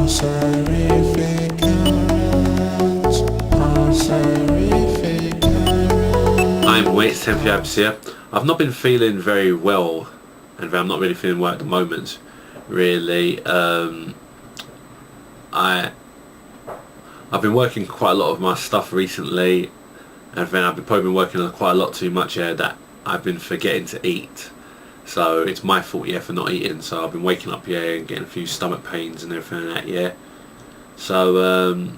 I'm Waits Temphuibis here. I've not been feeling very well, and I'm not really feeling well at the moment. Really, I've been working quite a lot of my stuff recently, and then I've probably been working on quite a lot too much here that I've been forgetting to eat. So it's my fault, yeah, for not eating. So I've been waking up, yeah, and getting a few stomach pains and everything like that, yeah. So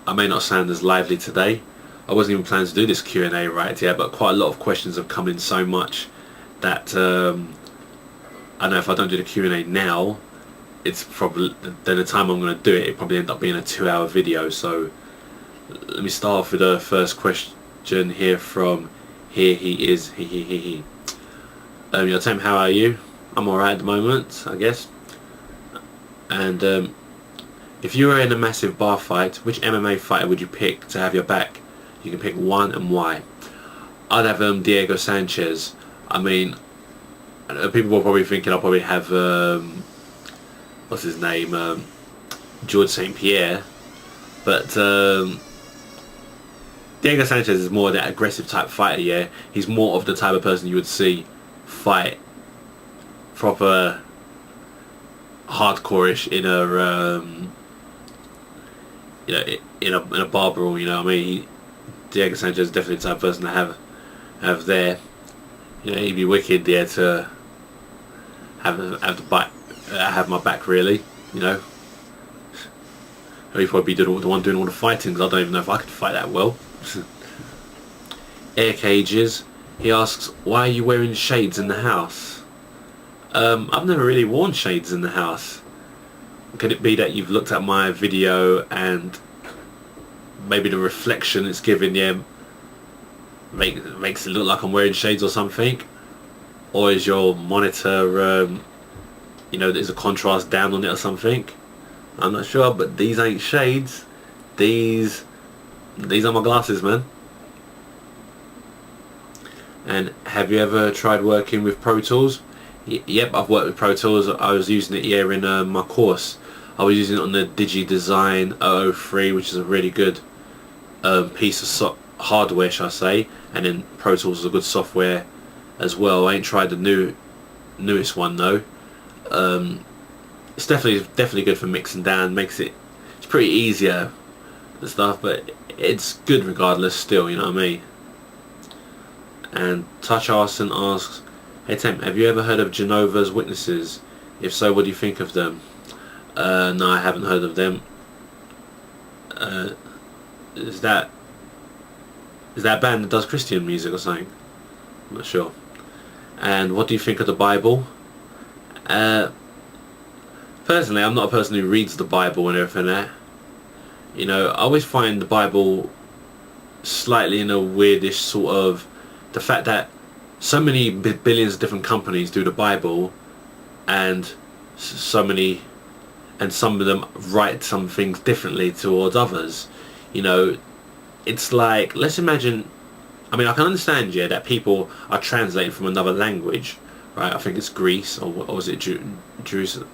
I may not sound as lively today. I wasn't even planning to do this Q&A right, yeah, but quite a lot of questions have come in so much that I know if I don't do the Q&A now, it's probably, then the time I'm going to do it, it'll probably end up being a 2-hour video. So let me start off with the first question here from HereHeIsHeheheheh. Your Temp, how are you? I'm alright at the moment, I guess. And if you were in a massive bar fight, which MMA fighter would you pick to have your back? You can pick one, and why? I'd have Diego Sanchez. I mean, people were probably thinking I'll probably have what's his name, George St. Pierre, but Diego Sanchez is more that aggressive type fighter. Yeah, he's more of the type of person you would see fight proper hardcore-ish in a you know, in a bar brawl. You know what I mean? Diego Sanchez is definitely the type of person to have there. You know, he'd be wicked there to have my back, really. You know, he'd probably be the one doing all the fighting, because I don't even know if I could fight that well. AirCages, he asks, why are you wearing shades in the house? I've never really worn shades in the house. Could it be that you've looked at my video and maybe the reflection it's giving, yeah, makes it look like I'm wearing shades or something? Or is your monitor, you know, there's a contrast down on it or something? I'm not sure, but these ain't shades. These are my glasses, man. And have you ever tried working with Pro Tools? Yep, I've worked with Pro Tools. I was using it here in my course. I was using it on the DigiDesign 003, which is a really good piece of hardware, shall I say, and then Pro Tools is a good software as well. I ain't tried the newest one though. It's definitely good for mixing down. It's pretty easier and stuff, but it's good regardless still, you know what I mean? And TorchArson asks, hey Temp, have you ever heard of Jehovah's Witnesses? If so, what do you think of them? No, I haven't heard of them. Is that a band that does Christian music or something? I'm not sure. And what do you think of the Bible? Personally, I'm not a person who reads the Bible and everything like that. You know, I always find the Bible slightly in a weirdish sort of, the fact that so many billions of different companies do the Bible, and some of them write some things differently towards others. You know, it's like, let's imagine, I mean, I can understand, yeah, that people are translating from another language, right? I think it's Greece, or is it Jerusalem?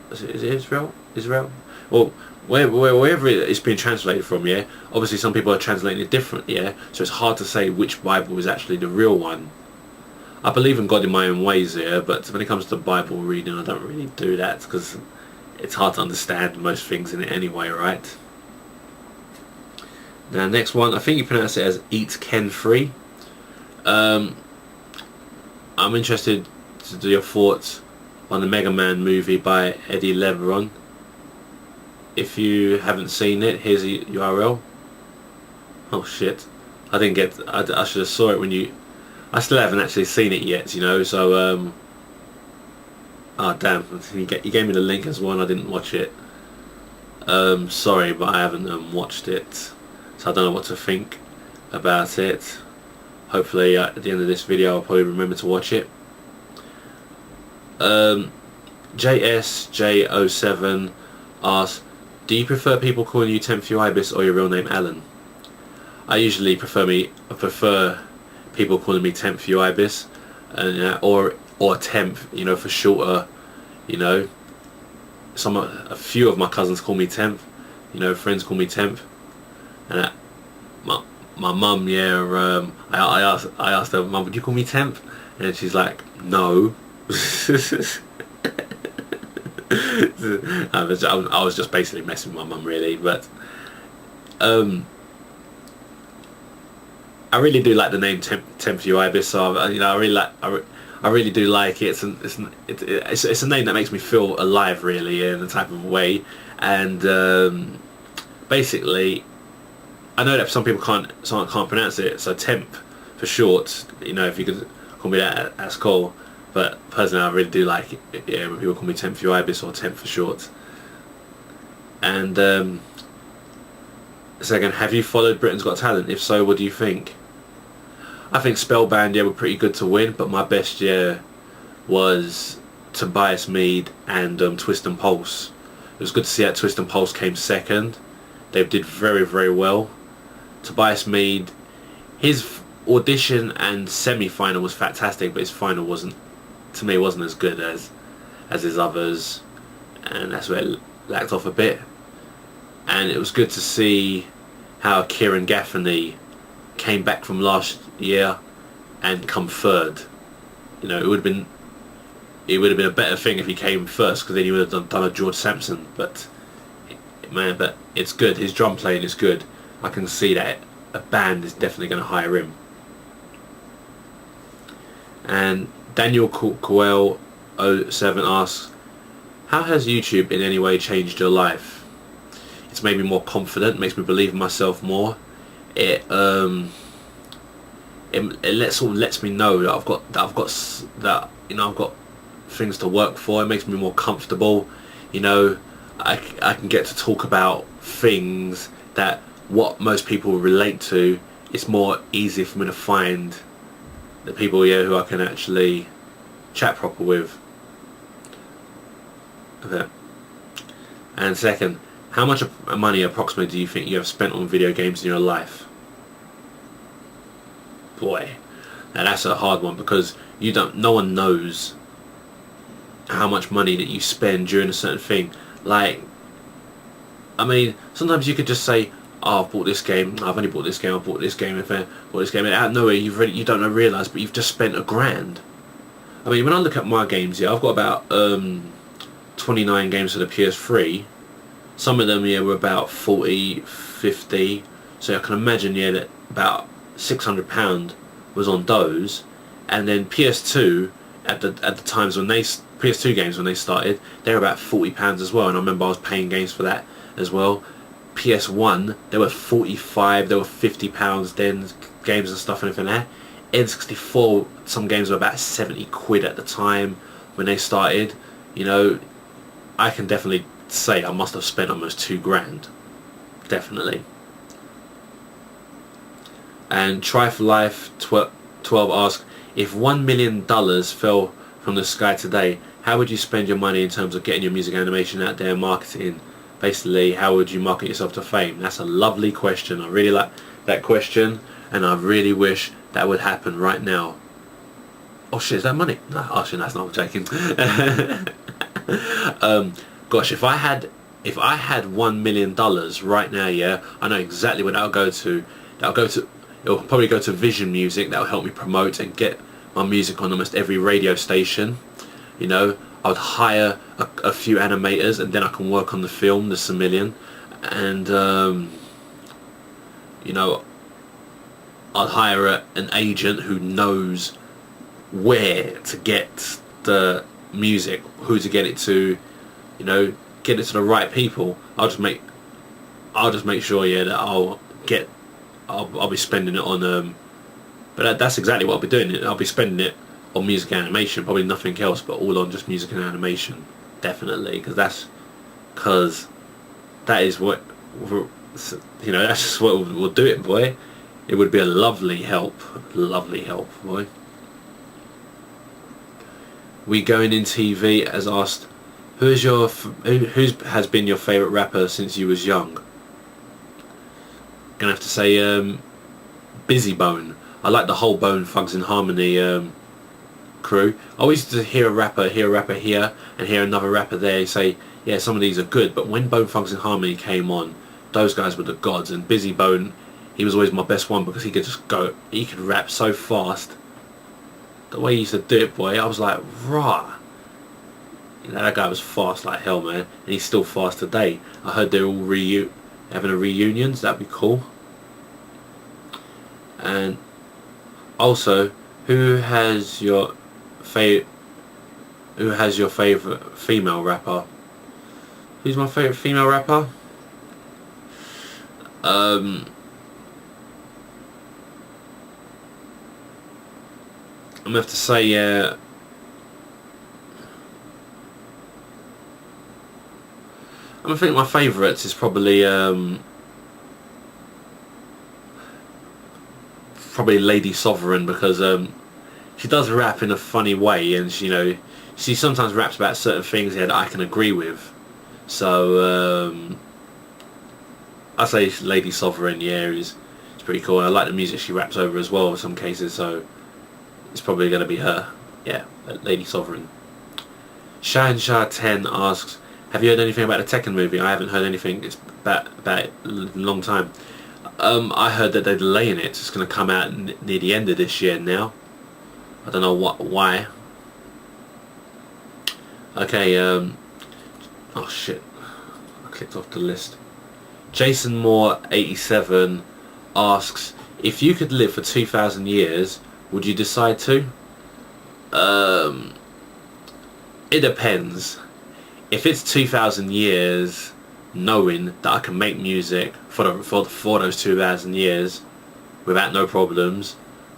Is it Israel? Well, wherever it's been translated from, yeah, obviously some people are translating it different, yeah, so it's hard to say which Bible is actually the real one. I believe in God in my own ways here, but when it comes to Bible reading, I don't really do that, because it's hard to understand most things in it anyway, right? Now, next one, I think you pronounce it as eatkeniii. I'm interested to do your thoughts on the Mega Man movie by Eddie Lebron. If you haven't seen it, here's the URL. Oh shit, I didn't get, I should have saw it when you, I still haven't actually seen it yet, you know, so oh damn, you gave me the link as well and I didn't watch it. Sorry, but I haven't watched it, so I don't know what to think about it. Hopefully at the end of this video I'll probably remember to watch it. JSJ07 asks, do you prefer people calling you Temphuibis or your real name Alan? I usually prefer people calling me Temphuibis, and or Temp, you know, for shorter, you know. a few of my cousins call me Temp. Friends call me Temp. And my mum, I asked her, Mum, would you call me Temp? And she's like, no. I was just basically messing with my mum, really, but I really do like the name Temphuibis. So I really do like it. It's a name that makes me feel alive, really, in a type of way. And basically, I know that some people can't pronounce it. So Temp for short. If you could call me that, that's cool. But personally, I really do like it. Yeah, when people call me Temphuibis or Temp for short. And second, have you followed Britain's Got Talent? If so, what do you think? I think Spellbound, were pretty good to win, but my best year was Tobias Mead and Twist and Pulse. It was good to see that Twist and Pulse came second. They did very, very well. Tobias Mead, his audition and semi-final was fantastic, but his final wasn't as good as his others, and that's where it lacked off a bit. And it was good to see how Kieran Gaffney came back from last year and come third. It would have been a better thing if he came first, because then he would have done a George Sampson. But it's good. His drum playing is good. I can see that a band is definitely going to hire him. And Daniel Coel 07 asks, how has YouTube in any way changed your life? It's made me more confident, makes me believe in myself more. It lets me know that I've got things to work for. It makes me more comfortable. I can get to talk about things that what most people relate to. It's more easy for me to find the people who I can actually chat proper with. Okay. And second, how much money approximately do you think you have spent on video games in your life? Boy, now that's a hard one, because no one knows how much money that you spend during a certain thing. Sometimes you could just say, oh, I've bought this game, I've only bought this game, I've bought this game, and out of nowhere you don't realise, but you've just spent $1,000. When I look at my games, I've got about 29 games for the PS3. Some of them were about 40, 50. So I can imagine that about £600 was on those. And then PS2 at the times when PS2 games when they started, they were about £40 as well. And I remember I was paying games for that as well. PS1, they were 45, they were £50 then, games and stuff and everything there. N64, some games were about 70 quid at the time when they started. I can definitely say I must have spent almost $2,000, definitely. And Try for Life 12 asks, if $1 million fell from the sky today, how would you spend your money in terms of getting your music animation out there and marketing? Basically, how would you market yourself to fame? That's a lovely question. I really like that question, and I really wish that would happen right now. Oh shit, is that money? No, oh shit, that's not, I'm joking. Gosh, if I had $1 million right now, I know exactly what that'll go to. It'll probably go to Vision Music. That'll help me promote and get my music on almost every radio station. I would hire a few animators, and then I can work on the film, the $1 million. And I'd hire an agent who knows where to get the music, who to get it to, get it to the right people. I'll just make sure that I'll be spending it on but that's exactly what I'll be doing. I'll be spending it on music and animation, probably nothing else, but all on just music and animation, definitely, because that is what that's just what will do it, boy. It would be a lovely help, boy. We Going In TV has asked, who has been your favourite rapper since you was young? Gonna have to say Busy Bone. I like the whole Bone Thugs in Harmony crew. I always used to hear a rapper here and hear another rapper there say, yeah, some of these are good, but when Bone Thugs and Harmony came on, those guys were the gods. And Busy Bone, he was always my best one because he could just go, he could rap so fast. The way he used to do it, boy, I was like, rah. You know, that guy was fast like hell, man, and he's still fast today. I heard they're all having a reunion, so that'd be cool. And also, who has your favorite female rapper? Who's my favorite female rapper? I'm gonna have to say, yeah. I'm gonna think my favourites is probably Lady Sovereign, because she does rap in a funny way, and she, you know, she sometimes raps about certain things that I can agree with. So I say Lady Sovereign, yeah, is pretty cool. I like the music she raps over as well in some cases, so it's probably going to be her. Yeah, Lady Sovereign. Shansha 10 asks, have you heard anything about the Tekken movie? I haven't heard anything. It's about it a long time. I heard that they're delaying it. It's going to come out near the end of this year now. I don't know why. Okay, oh shit. I clicked off the list. Jason Moore 87 asks, if you could live for 2,000 years, would you decide to? It depends. If it's 2,000 years, knowing that I can make music for those 2,000 years without no problems,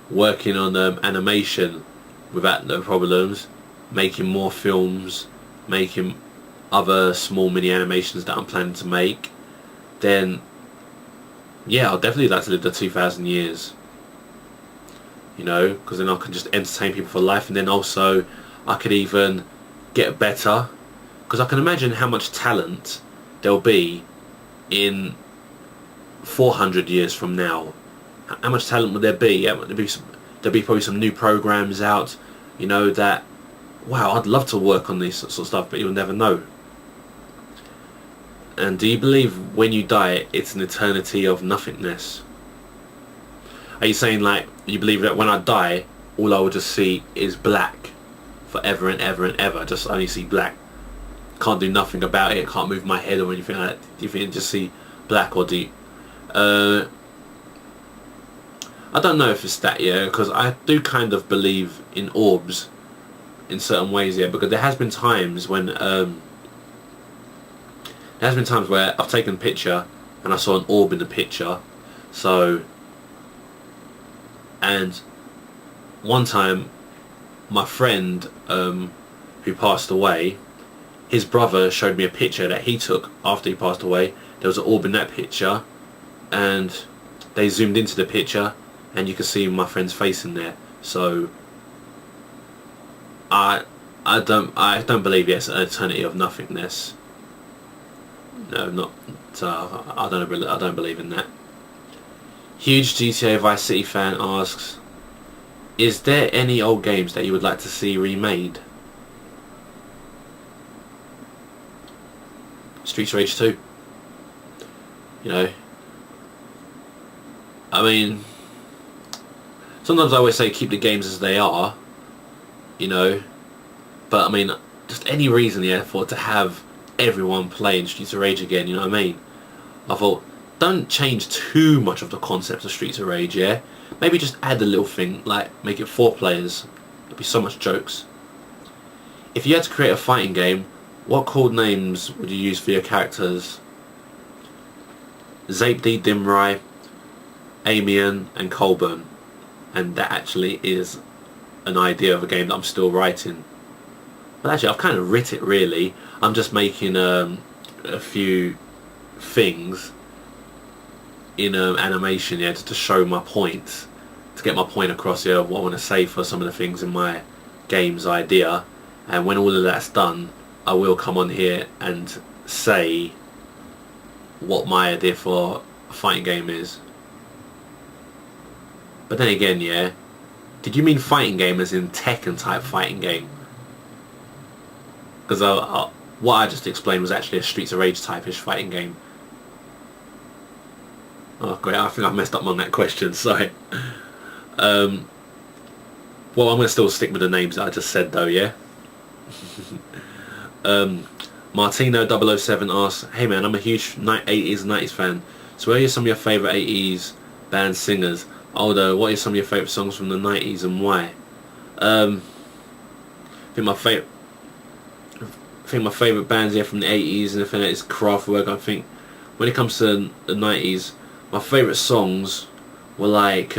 working on animation without no problems, making more films, making other small mini animations that I'm planning to make, then yeah, I'll definitely like to live the 2,000 years. You know, because then I can just entertain people for life, and then also I could even get better, because I can imagine how much talent there'll be in 400 years from now. How much talent would there be? There'll be probably some new programs out, you know, that, wow, I'd love to work on this sort of stuff, but you'll never know. And do you believe when you die it's an eternity of nothingness? Are you saying, like, you believe that when I die all I will just see is black forever and ever and ever, just only see black, can't do nothing about it, can't move my head or anything like that? Do you think just see black, or do you, I don't know if it's that, yeah, because I do kind of believe in orbs in certain ways, yeah, because there has been times when where I've taken a picture and I saw an orb in the picture. So, and one time my friend who passed away, his brother showed me a picture that he took after he passed away. There was an orb in that picture, and they zoomed into the picture and you could see my friend's face in there. So I don't believe it's an eternity of nothingness. No, not. I don't believe in that. Huge GTA Vice City fan asks, is there any old games that you would like to see remade? Streets of Rage 2. You know, I mean, sometimes I always say keep the games as they are, you know, but I mean, just any reason, yeah, for to have everyone playing Streets of Rage again, you know what I mean? I thought, don't change too much of the concept of Streets of Rage, yeah? Maybe just add a little thing, like make it 4 players. There'd be so much jokes. If you had to create a fighting game, what cool names would you use for your characters? Zaped, Dimrai, Amian and Colburn. And that actually is an idea of a game that I'm still writing. But actually I've kind of writ it really. I'm just making a few things in animation, yeah, to show my point, to get my point across, yeah, what I want to say for some of the things in my game's idea. And when all of that's done, I will come on here and say what my idea for a fighting game is. But then again, yeah, did you mean fighting game as in Tekken type fighting game? Because what I just explained was actually a Streets of Rage type-ish fighting game. Oh great, I think I messed up on that question, sorry. Well, I'm going to still stick with the names that I just said though, yeah? Martino007 asks, hey man, I'm a huge 80s and 90s fan, so what are some of your favourite 80s band singers? Although, what are some of your favourite songs from the 90s and why? I think my favourite bands here from the 80s and everything is Kraftwerk. I think when it comes to the 90s, my favourite songs were like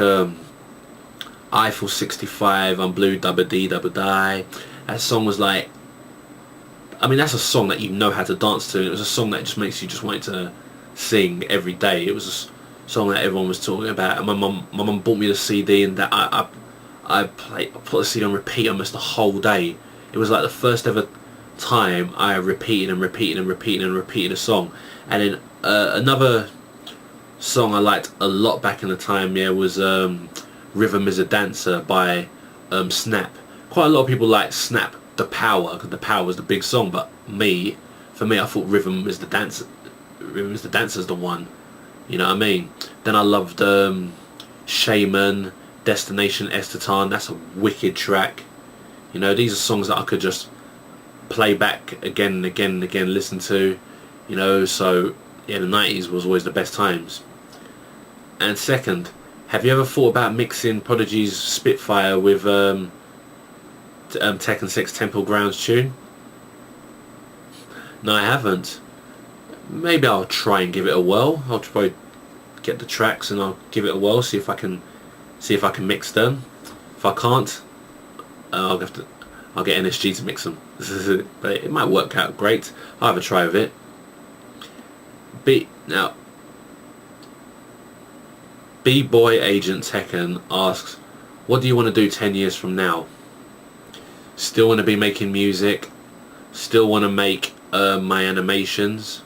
Eiffel 65, I'm Blue Dubba Dee Dubba Die. That song was like, I mean, that's a song that you know how to dance to. It was a song that just makes you just want to sing every day. It was a song that everyone was talking about, and my mum bought me the CD, and that I put the CD on repeat almost the whole day. It was like the first ever time I repeated a song. And then another song I liked a lot back in the time, yeah, was Rhythm is a Dancer by Snap. Quite a lot of people like Snap, The Power, because The Power was the big song, but for me I thought Rhythm is the Dancer's the one, you know what I mean? Then I loved Shaman, Destination Estetan. That's a wicked track. You know, these are songs that I could just play back again and again and again, listen to, you know. So yeah, the 90s was always the best times. And second, have you ever thought about mixing Prodigy's Spitfire with Tekken 6 Temple Grounds tune? No, I haven't. Maybe I'll try and give it a whirl. I'll try get the tracks and I'll give it a whirl, see if I can mix them. If I can't, I'll get NSG to mix them. But it might work out great. I'll have a try with it. Now, B-Boy Agent Tekken asks, what do you want to do 10 years from now? Still want to be making music. Still want to make my animations.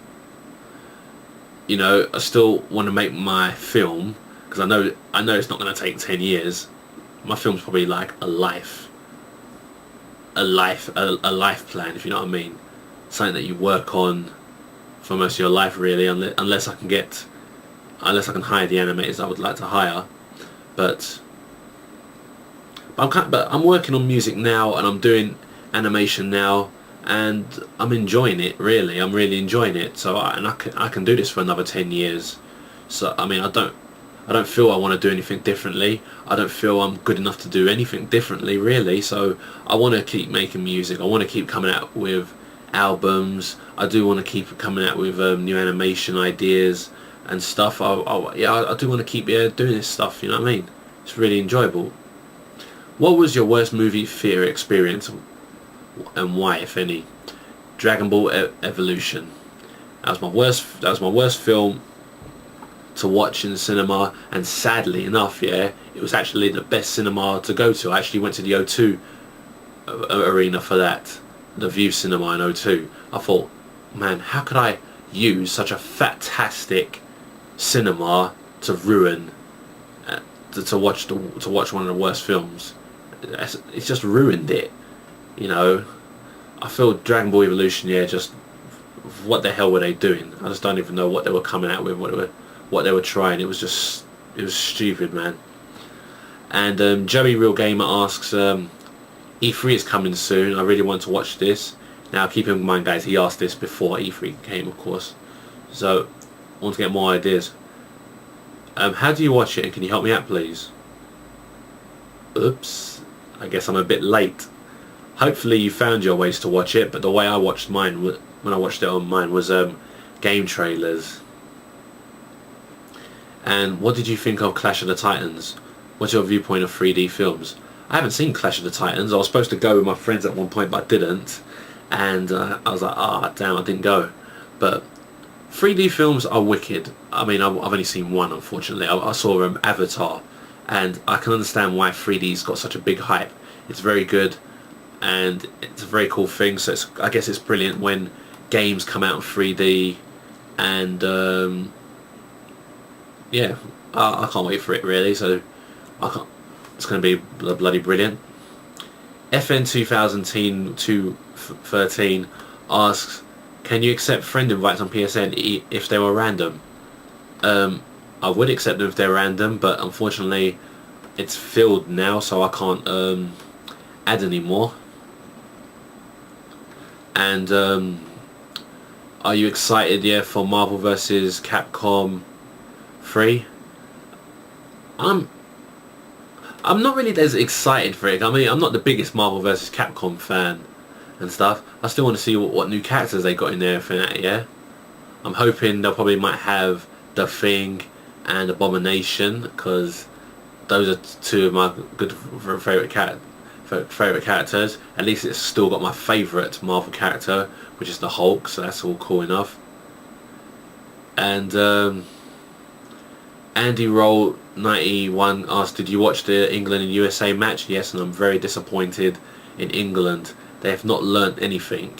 You know, I still want to make my film, because I know it's not going to take 10 years. My film's probably like a life plan, if you know what I mean. Something that you work on for most of your life, really, unless I can hire the animators I would like to hire. But I'm working on music now, and I'm doing animation now, and I'm enjoying it, really. I'm really enjoying it. So I can do this for another 10 years. So I mean, I don't feel I want to do anything differently. I don't feel I'm good enough to do anything differently, really. So I want to keep making music. I want to keep coming out with albums. I do want to keep coming out with new animation ideas and stuff. I do want to keep doing this stuff, you know what I mean? It's really enjoyable. What was your worst movie theatre experience and why, if any? Dragon Ball Evolution. That was my worst film to watch in the cinema, and sadly enough, yeah, it was actually the best cinema to go to. I actually went to the O2 arena for that, the View Cinema in O2. I thought, man, how could I use such a fantastic cinema to ruin to watch one of the worst films? It's just ruined it, you know. I feel Dragon Ball Evolution, yeah, just what the hell were they doing? I just don't even know what they were coming out with, what they were trying. It was stupid, man. And Joey Real Gamer asks, E3 is coming soon. I really want to watch this. Now, keep in mind, guys, he asked this before E3 came, of course. So, I want to get more ideas. How do you watch it, and can you help me out, please? Oops. I guess I'm a bit late. Hopefully you found your ways to watch it, but the way I watched mine, when I watched it on mine, was game trailers. And what did you think of Clash of the Titans? What's your viewpoint of 3D films? I haven't seen Clash of the Titans. I was supposed to go with my friends at one point, but I didn't. And I was like, damn, I didn't go. But 3D films are wicked. I mean, I've only seen one, unfortunately. I saw Avatar, and I can understand why 3D's got such a big hype. It's very good, and it's a very cool thing. So I guess it's brilliant when games come out in 3D, and yeah, I can't wait for it, really. So it's going to be bloody brilliant. FN 2013 asks, Can you accept friend invites on PSN if they were random? I would accept them if they're random, but unfortunately it's filled now, so I can't add any more. And are you excited, yeah, for Marvel vs. Capcom 3? I'm not really as excited for it. I mean, I'm not the biggest Marvel vs. Capcom fan and stuff. I still want to see what new characters they got in there for that, yeah. I'm hoping they'll probably might have The Thing and Abomination, because those are two of my good favourite characters. At least it's still got my favourite Marvel character, which is the Hulk, so that's all cool enough. And Andy Roll 91 asked, did you watch the England and USA match? Yes, and I'm very disappointed in England. They have not learnt anything.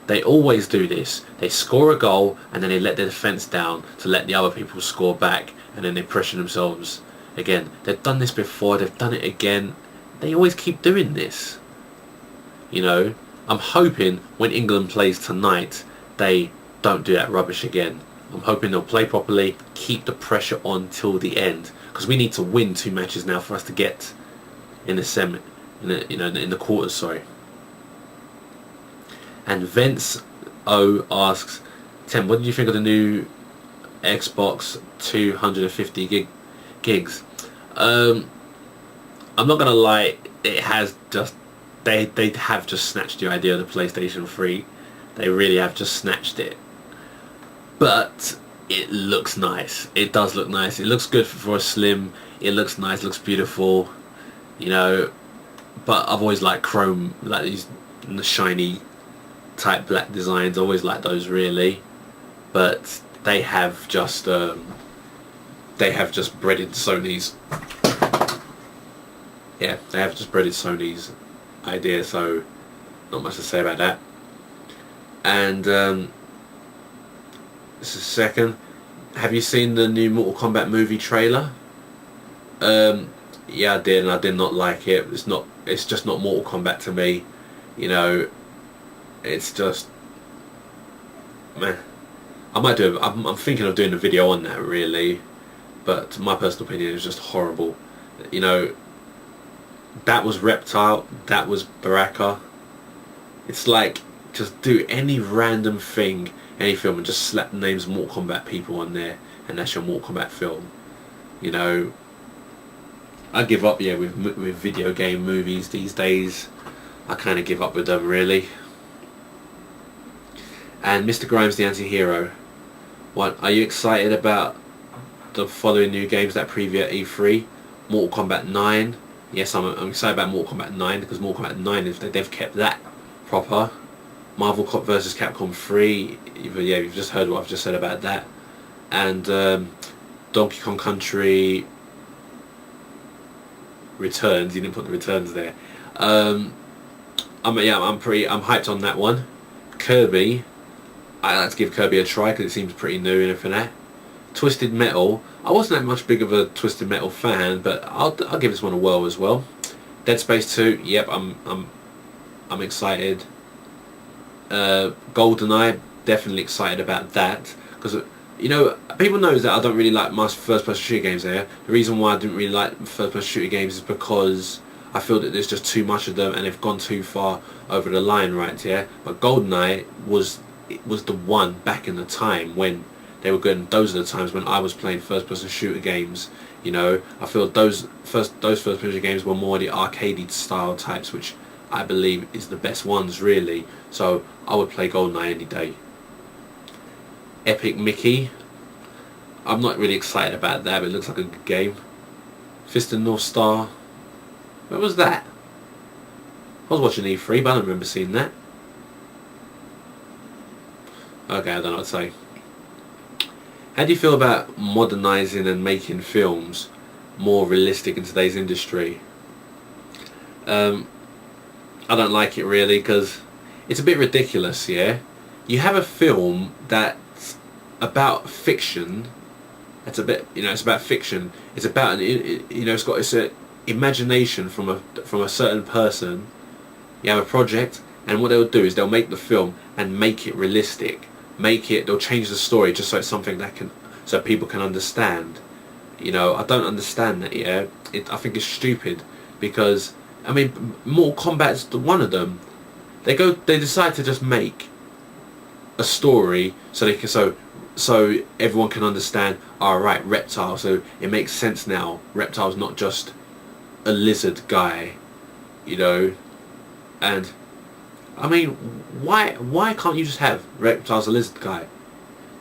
They always do this. They score a goal and then they let their defence down to let the other people score back, and then they pressure themselves again. They've done this before, they've done it again. They always keep doing this. You know, I'm hoping when England plays tonight they don't do that rubbish again. I'm hoping they'll play properly, keep the pressure on till the end, because we need to win 2 matches now for us to get in the in the quarters. Sorry. And Vince O asks, Temp, what did you think of the new Xbox 250 gigs? I'm not gonna lie, it has just they have just snatched the idea of the PlayStation 3. They really have just snatched it. But it looks nice. It does look nice. It looks good for a slim. It looks nice. Looks beautiful. You know. But I've always liked chrome, like these shiny type black designs. I always like those really. But they have just breaded Sony's. Yeah, they have just breaded Sony's idea. So not much to say about that. And this is second. Have you seen the new Mortal Kombat movie trailer? Yeah, I did, and I did not like it. It's just not Mortal Kombat to me. You know, it's just, man. I might do. I'm thinking of doing a video on that really, but my personal opinion is just horrible. You know, that was Reptile. That was Baraka. It's like, just do any random thing, any film, and just slap the names of Mortal Kombat people on there, and that's your Mortal Kombat film. You know, I give up, yeah, with video game movies these days. I kind of give up with them really. And Mr. Grimes, the anti-hero. What, are you excited about the following new games that preview at E3? Mortal Kombat 9. Yes, I'm excited about Mortal Kombat 9 because Mortal Kombat 9, they've kept that proper. Marvel vs. Capcom 3, yeah, you've just heard what I've just said about that. And Donkey Kong Country Returns. You didn't put the returns there. I'm hyped on that one. Kirby, I like to give Kirby a try because it seems pretty new and everything. That Twisted Metal, I wasn't that much big of a Twisted Metal fan, but I'll give this one a whirl as well. Dead Space 2, yep, I'm excited. GoldenEye, definitely excited about that, because you know, people know that I don't really like my first-person shooter games there. The reason why I didn't really like first-person shooter games is because I feel that there's just too much of them and they've gone too far over the line, right? Yeah, but GoldenEye was the one back in the time when they were good, and those are the times when I was playing first-person shooter games. You know, I feel those first-person shooter games were more the arcadey style types, which I believe is the best ones really. So I would play GoldenEye any day. Epic Mickey, I'm not really excited about that, but it looks like a good game. Fist of North Star, where was that? I was watching E3, but I don't remember seeing that. Okay, I don't know what to say. How do you feel about modernising and making films more realistic in today's industry? I don't like it really, because it's a bit ridiculous, yeah? You have a film that's about fiction, it's about fiction, it's about, it's an imagination from a certain person. You have a project, and what they'll do is they'll make the film and make it realistic. make it, they'll change the story just so it's something that so people can understand. You know, I don't understand that. Yeah, I think it's stupid because I mean, Mortal Kombat's one of them. They decide to just make a story so they can so everyone can understand. All right, reptile. So it makes sense now. Reptile's not just a lizard guy, you know. And I mean, why can't you just have reptile's a lizard guy?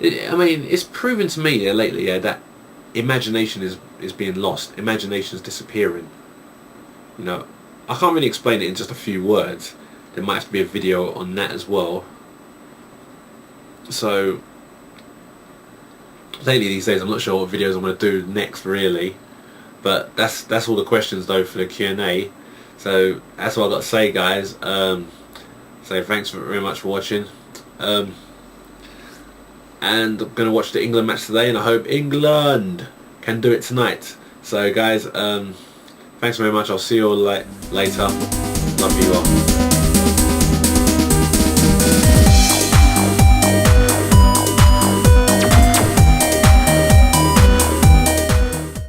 I mean, it's proven to me lately that imagination is being lost. Imagination is disappearing. You know, I can't really explain it in just a few words. There might have to be a video on that as well. So lately these days I'm not sure what videos I'm going to do next really, but that's all the questions though for the Q&A. So that's what I've got to say, guys. So thanks very much for watching, and I'm going to watch the England match today, and I hope England can do it tonight. So guys, thanks very much. I'll see you all later. Love you all.